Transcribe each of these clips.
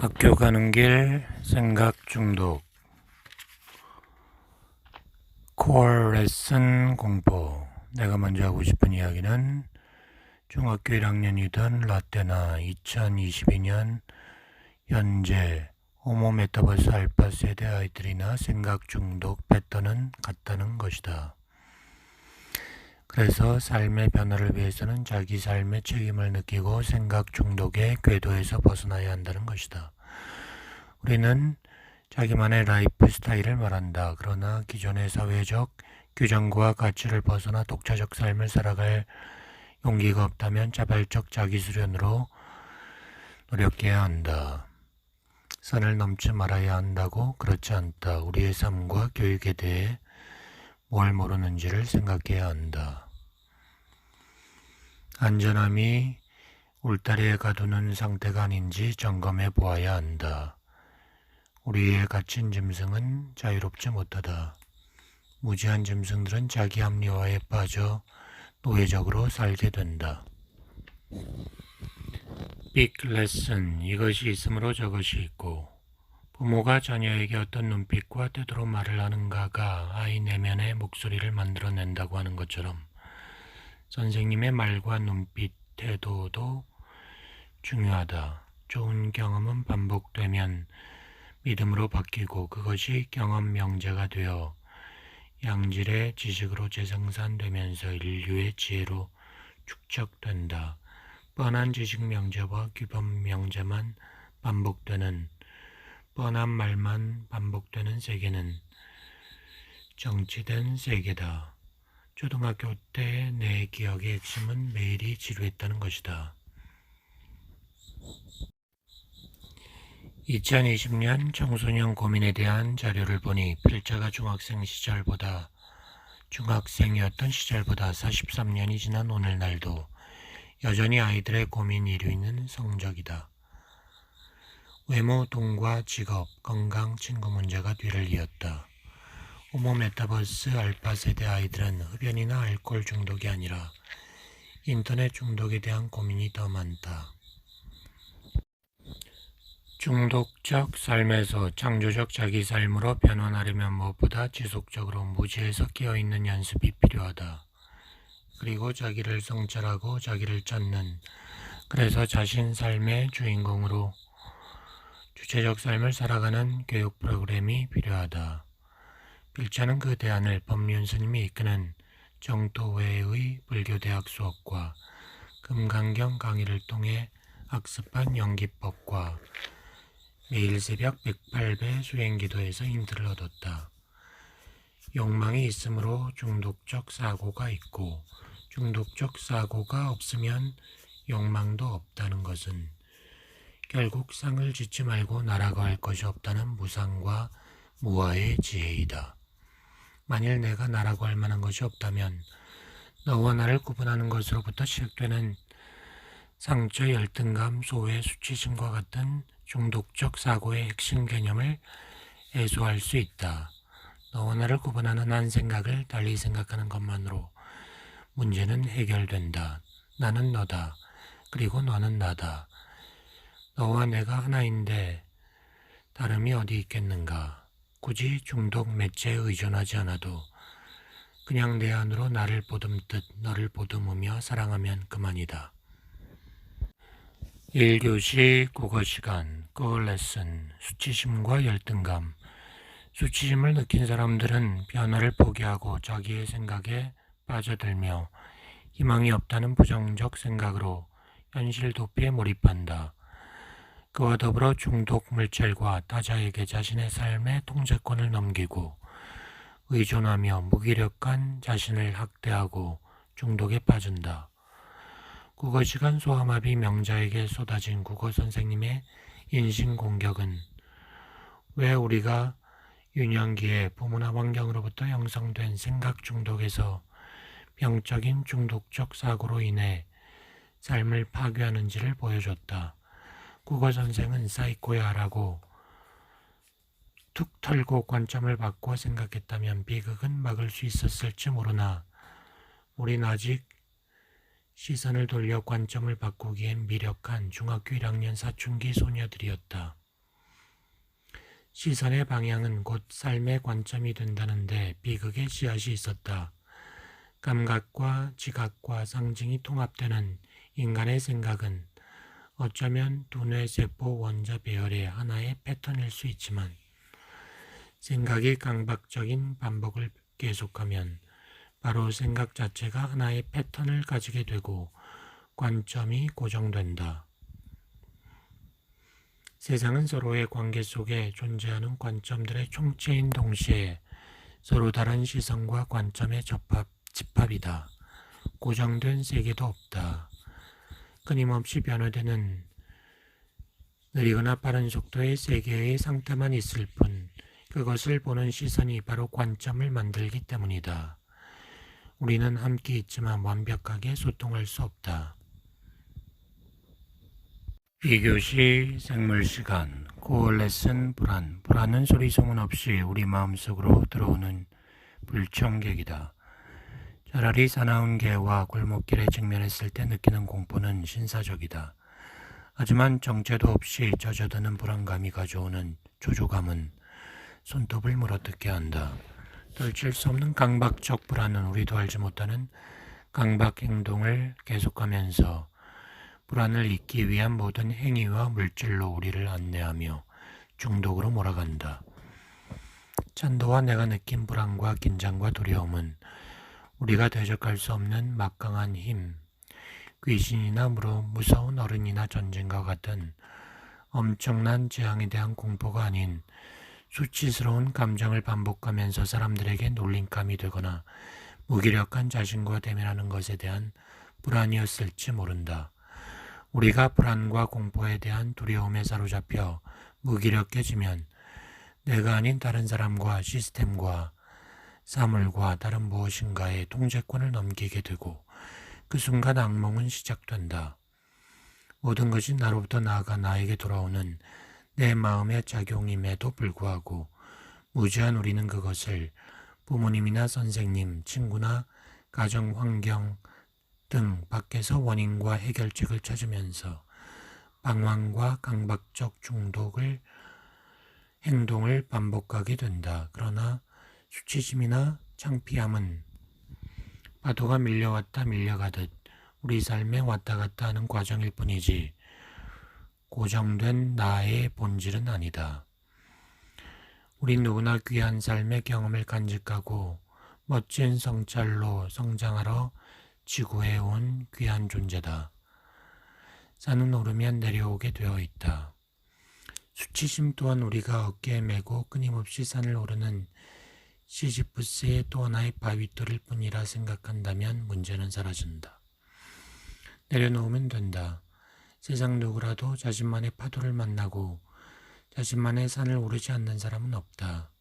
학교 가는 길 생각 중독 코어 레슨 공포. 내가 먼저 하고 싶은 이야기는 중학교 1학년이던 라떼나 2022년 현재 호모 메타버스 알파 세대 아이들이나 생각 중독 패턴은 같다는 것이다. 그래서 삶의 변화를 위해서는 자기 삶의 책임을 느끼고 생각 중독의 궤도에서 벗어나야 한다는 것이다. 우리는 자기만의 라이프 스타일을 말한다. 그러나 기존의 사회적 규정과 가치를 벗어나 독자적 삶을 살아갈 용기가 없다면 자발적 자기수련으로 노력해야 한다. 선을 넘지 말아야 한다고? 그렇지 않다. 우리의 삶과 교육에 대해 뭘 모르는지를 생각해야 한다. 안전함이 울타리에 가두는 상태가 아닌지 점검해 보아야 한다. 우리의 갇힌 짐승은 자유롭지 못하다. 무지한 짐승들은 자기 합리화에 빠져 노예적으로 살게 된다. 빅 레슨. 이것이 있으므로 저것이 있고, 부모가 자녀에게 어떤 눈빛과 태도로 말을 하는가가 아이 내면의 목소리를 만들어낸다고 하는 것처럼 선생님의 말과 눈빛, 태도도 중요하다. 좋은 경험은 반복되면 믿음으로 바뀌고 그것이 경험 명제가 되어 양질의 지식으로 재생산되면서 인류의 지혜로 축적된다. 뻔한 지식 명제와 규범 명제만 반복되는, 뻔한 말만 반복되는 세계는 정치된 세계다. 초등학교 때 내 기억의 핵심은 매일이 지루했다는 것이다. 2020년 청소년 고민에 대한 자료를 보니 필자가 중학생이었던 시절보다 43년이 지난 오늘날도 여전히 아이들의 고민 1위는 성적이다. 외모, 돈과 직업, 건강, 친구 문제가 뒤를 이었다. 호모 메타버스 알파 세대 아이들은 흡연이나 알코올 중독이 아니라 인터넷 중독에 대한 고민이 더 많다. 중독적 삶에서 창조적 자기 삶으로 변환하려면 무엇보다 지속적으로 무지에서 깨어있는 연습이 필요하다. 그리고 자기를 성찰하고 자기를 찾는, 그래서 자신 삶의 주인공으로 주체적 삶을 살아가는 교육 프로그램이 필요하다. 필자는 그 대안을 법륜 스님이 이끄는 정토회의 불교대학 수업과 금강경 강의를 통해 학습한 연기법과 매일 새벽 108배 수행기도에서 힌트를 얻었다. 욕망이 있으므로 중독적 사고가 있고 중독적 사고가 없으면 욕망도 없다는 것은 결국 상을 짓지 말고 나라고 할 것이 없다는 무상과 무아의 지혜이다. 만일 내가 나라고 할 만한 것이 없다면 너와 나를 구분하는 것으로부터 시작되는 상처, 열등감, 소외, 수치심과 같은 중독적 사고의 핵심 개념을 해소할 수 있다. 너와 나를 구분하는 한 생각을 달리 생각하는 것만으로 문제는 해결된다. 나는 너다. 그리고 너는 나다. 너와 내가 하나인데 다름이 어디 있겠는가. 굳이 중독 매체에 의존하지 않아도 그냥 내 안으로 나를 보듬듯 너를 보듬으며 사랑하면 그만이다. 1교시 국어시간, 그 레슨, 수치심과 열등감. 수치심을 느낀 사람들은 변화를 포기하고 자기의 생각에 빠져들며 희망이 없다는 부정적 생각으로 현실 도피에 몰입한다. 그와 더불어 중독 물질과 타자에게 자신의 삶의 통제권을 넘기고 의존하며 무기력한 자신을 학대하고 중독에 빠진다. 국어시간 소아마비 명자에게 쏟아진 국어 선생님의 인신공격은 왜 우리가 유년기에 부모나 환경으로부터 형성된 생각 중독에서 병적인 중독적 사고로 인해 삶을 파괴하는지를 보여줬다. 국어 선생은 사이코야라고 툭 털고 관점을 바꾸어 생각했다면 비극은 막을 수 있었을지 모르나 우린 아직 시선을 돌려 관점을 바꾸기엔 미력한 중학교 1학년 사춘기 소녀들이었다. 시선의 방향은 곧 삶의 관점이 된다는데 비극의 씨앗이 있었다. 감각과 지각과 상징이 통합되는 인간의 생각은 어쩌면 두뇌 세포 원자 배열의 하나의 패턴일 수 있지만 생각이 강박적인 반복을 계속하면 바로 생각 자체가 하나의 패턴을 가지게 되고 관점이 고정된다. 세상은 서로의 관계 속에 존재하는 관점들의 총체인 동시에 서로 다른 시선과 관점의 집합이다. 고정된 세계도 없다. 끊임없이 변화되는 느리거나 빠른 속도의 세계의 상태만 있을 뿐 그것을 보는 시선이 바로 관점을 만들기 때문이다. 우리는 함께 있지만 완벽하게 소통할 수 없다. 2교시 생물시간 코어레슨 불안. 불안은 소리 소문 없이 우리 마음속으로 들어오는 불청객이다. 차라리 사나운 개와 골목길에 직면했을 때 느끼는 공포는 신사적이다. 하지만 정체도 없이 젖어드는 불안감이 가져오는 조조감은 손톱을 물어뜯게 한다. 떨칠 수 없는 강박적 불안은 우리도 알지 못하는 강박 행동을 계속하면서 불안을 잊기 위한 모든 행위와 물질로 우리를 안내하며 중독으로 몰아간다. 찬도와 내가 느낀 불안과 긴장과 두려움은 우리가 대적할 수 없는 막강한 힘, 귀신이나 무서운 어른이나 전쟁과 같은 엄청난 재앙에 대한 공포가 아닌 수치스러운 감정을 반복하면서 사람들에게 놀림감이 되거나 무기력한 자신과 대면하는 것에 대한 불안이었을지 모른다. 우리가 불안과 공포에 대한 두려움에 사로잡혀 무기력해지면 내가 아닌 다른 사람과 시스템과 사물과 다른 무엇인가의 통제권을 넘기게 되고 그 순간 악몽은 시작된다. 모든 것이 나로부터 나아가 나에게 돌아오는 내 마음의 작용임에도 불구하고 무지한 우리는 그것을 부모님이나 선생님, 친구나 가정 환경 등 밖에서 원인과 해결책을 찾으면서 방황과 강박적 행동을 반복하게 된다. 그러나 수치심이나 창피함은 파도가 밀려왔다 밀려가듯 우리 삶에 왔다 갔다 하는 과정일 뿐이지 고정된 나의 본질은 아니다. 우리 누구나 귀한 삶의 경험을 간직하고 멋진 성찰로 성장하러 지구에 온 귀한 존재다. 산은 오르면 내려오게 되어 있다. 수치심 또한 우리가 어깨에 메고 끊임없이 산을 오르는 시지프스의 또 하나의 바위돌일 뿐이라 생각한다면 문제는 사라진다. 내려놓으면 된다. 세상 누구라도 자신만의 파도를 만나고 자신만의 산을 오르지 않는 사람은 없다.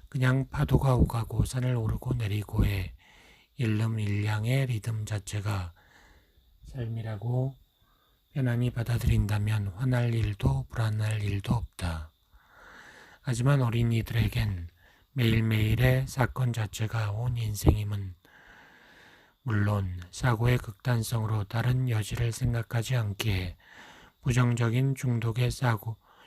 그냥 파도가 오가고 산을 오르고 내리고의 일름일량의 리듬 자체가 삶이라고 편안히 받아들인다면 화날 일도 불안할 일도 없다. 하지만 어린이들에겐 매일매일의 사건 자체가 온 인생임은 물론 사고의 극단성으로 다른 여지를 생각하지 않기에 부정적인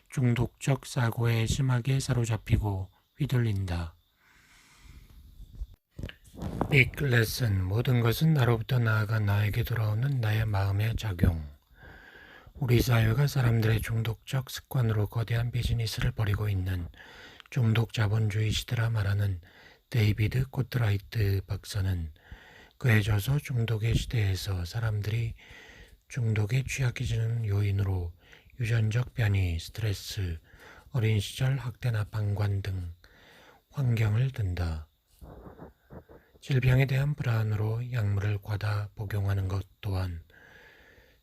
중독적 사고에 심하게 사로잡히고 휘둘린다. 빅 레슨. 모든 것은 나로부터 나아가 나에게 돌아오는 나의 마음의 작용. 우리 사회가 사람들의 중독적 습관으로 거대한 비즈니스를 벌이고 있는 중독 자본주의 시대라 말하는 데이비드 코트라이트 박사는 그에 져서 중독의 시대에서 사람들이 중독에 취약해지는 요인으로 유전적 변이, 스트레스, 어린 시절 학대나 방관 등 환경을 든다. 질병에 대한 불안으로 약물을 과다 복용하는 것 또한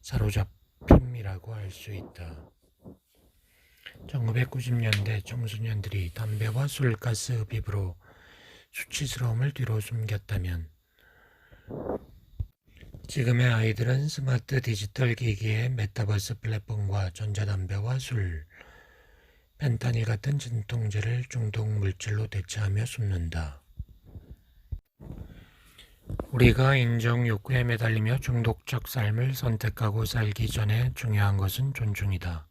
사로잡힘이라고 할 수 있다. 1990년대 청소년들이 담배와 술, 가스 흡입으로 수치스러움을 뒤로 숨겼다면 지금의 아이들은 스마트 디지털 기기의 메타버스 플랫폼과 전자담배와 술, 펜타닐 같은 진통제를 중독 물질로 대체하며 숨는다. 우리가 인정 욕구에 매달리며 중독적 삶을 선택하고 살기 전에 중요한 것은 존중이다.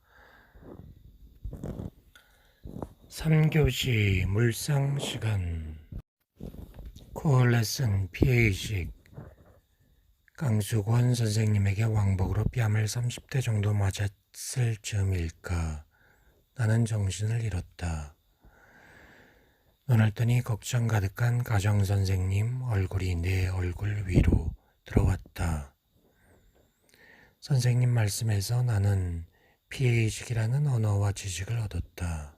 3교시 물상 시간 코어 레슨 피해의식 강수권 선생님에게 왕복으로 뺨을 30대 정도 맞았을 즈음일까. 나는 정신을 잃었다. 눈을 뜨니 걱정 가득한 가정선생님 얼굴이 내 얼굴 위로 들어왔다. 선생님 말씀에서 나는 피해의식이라는 언어와 지식을 얻었다.